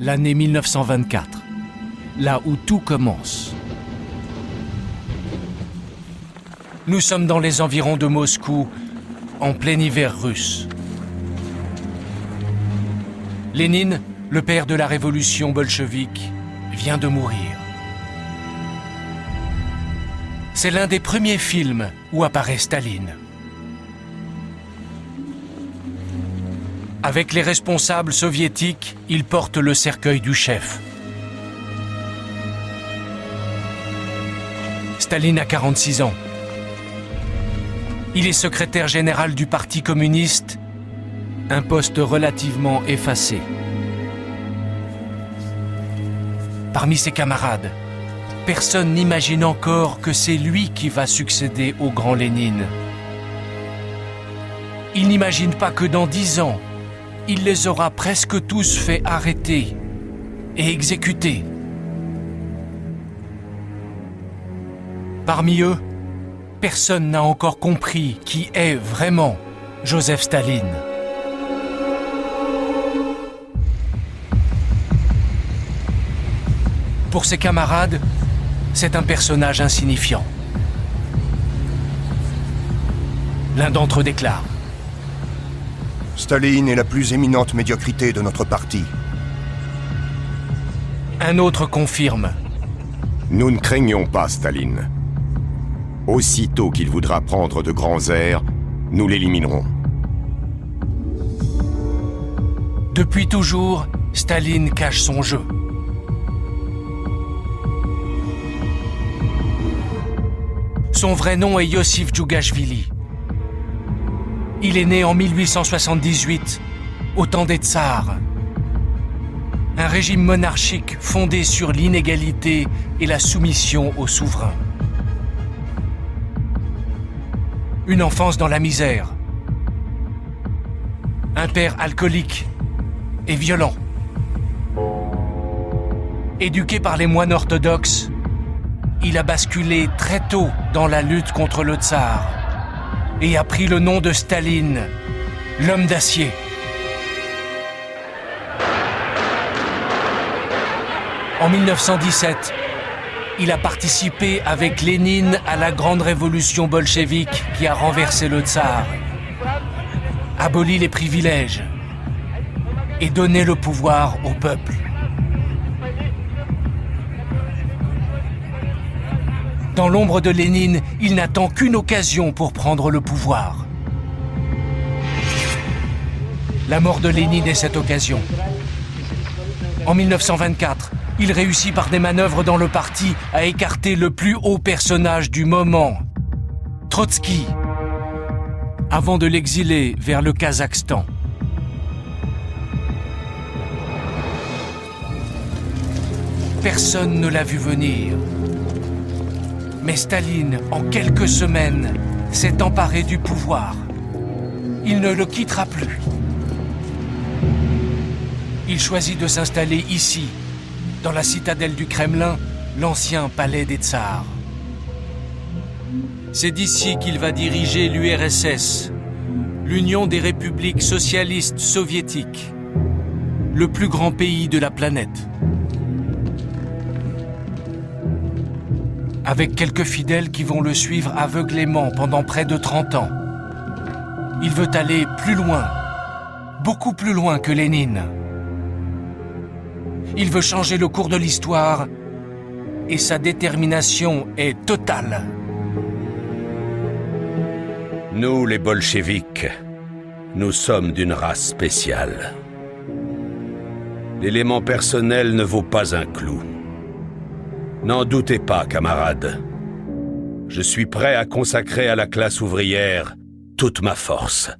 l'année 1924, là où tout commence. Nous sommes dans les environs de Moscou, en plein hiver russe. Lénine, le père de la révolution bolchevique, vient de mourir. C'est l'un des premiers films où apparaît Staline. Avec les responsables soviétiques, il porte le cercueil du chef. Staline a 46 ans. Il est secrétaire général du Parti communiste, un poste relativement effacé. Parmi ses camarades, personne n'imagine encore que c'est lui qui va succéder au grand Lénine. Il n'imagine pas que dans 10 ans, il les aura presque tous fait arrêter et exécuter. Parmi eux, personne n'a encore compris qui est vraiment Joseph Staline. Pour ses camarades, c'est un personnage insignifiant. L'un d'entre eux déclare: Staline est la plus éminente médiocrité de notre parti. Un autre confirme: Nous ne craignons pas Staline. Aussitôt qu'il voudra prendre de grands airs, nous l'éliminerons. Depuis toujours, Staline cache son jeu. Son vrai nom est Yossif Djougashvili. Il est né en 1878, au temps des tsars. Un régime monarchique fondé sur l'inégalité et la soumission au souverain. Une enfance dans la misère. Un père alcoolique et violent. Éduqué par les moines orthodoxes, il a basculé très tôt dans la lutte contre le tsar et a pris le nom de Staline, l'homme d'acier. En 1917, il a participé avec Lénine à la grande révolution bolchevique qui a renversé le tsar, aboli les privilèges et donné le pouvoir au peuple. Dans l'ombre de Lénine, il n'attend qu'une occasion pour prendre le pouvoir. La mort de Lénine est cette occasion. En 1924, il réussit par des manœuvres dans le parti à écarter le plus haut personnage du moment, Trotsky, avant de l'exiler vers le Kazakhstan. Personne ne l'a vu venir. Mais Staline, en quelques semaines, s'est emparé du pouvoir. Il ne le quittera plus. Il choisit de s'installer ici, dans la citadelle du Kremlin, l'ancien palais des tsars. C'est d'ici qu'il va diriger l'URSS, l'Union des républiques socialistes soviétiques, le plus grand pays de la planète. Avec quelques fidèles qui vont le suivre aveuglément pendant près de 30 ans. Il veut aller plus loin, beaucoup plus loin que Lénine. Il veut changer le cours de l'histoire et sa détermination est totale. Nous, les bolcheviks, nous sommes d'une race spéciale. L'élément personnel ne vaut pas un clou. N'en doutez pas, camarades. Je suis prêt à consacrer à la classe ouvrière toute ma force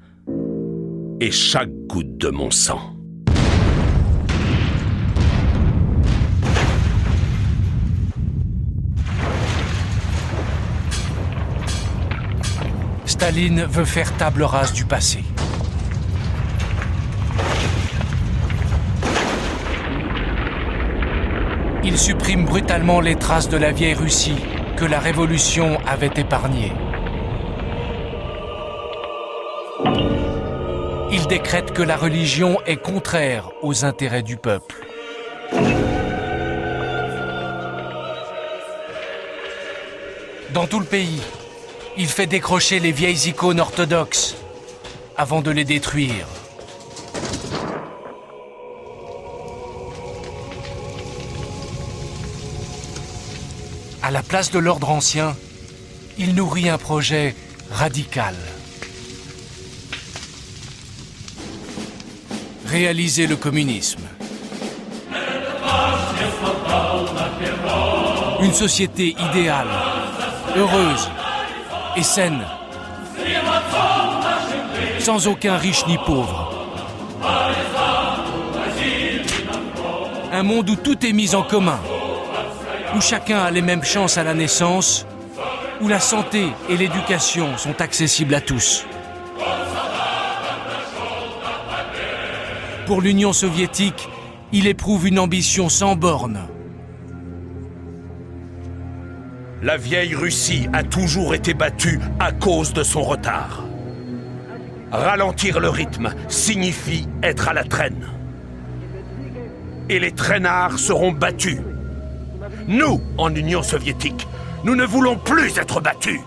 et chaque goutte de mon sang. Staline veut faire table rase du passé. Il supprime brutalement les traces de la vieille Russie que la Révolution avait épargnées. Il décrète que la religion est contraire aux intérêts du peuple. Dans tout le pays, il fait décrocher les vieilles icônes orthodoxes avant de les détruire. À la place de l'ordre ancien, il nourrit un projet radical. Réaliser le communisme. Une société idéale, heureuse et saine. Sans aucun riche ni pauvre. Un monde où tout est mis en commun. Où chacun a les mêmes chances à la naissance. Où la santé et l'éducation sont accessibles à tous. Pour l'Union soviétique, il éprouve une ambition sans bornes. La vieille Russie a toujours été battue à cause de son retard. Ralentir le rythme signifie être à la traîne. Et les traînards seront battus. Nous, en Union soviétique, nous ne voulons plus être battus.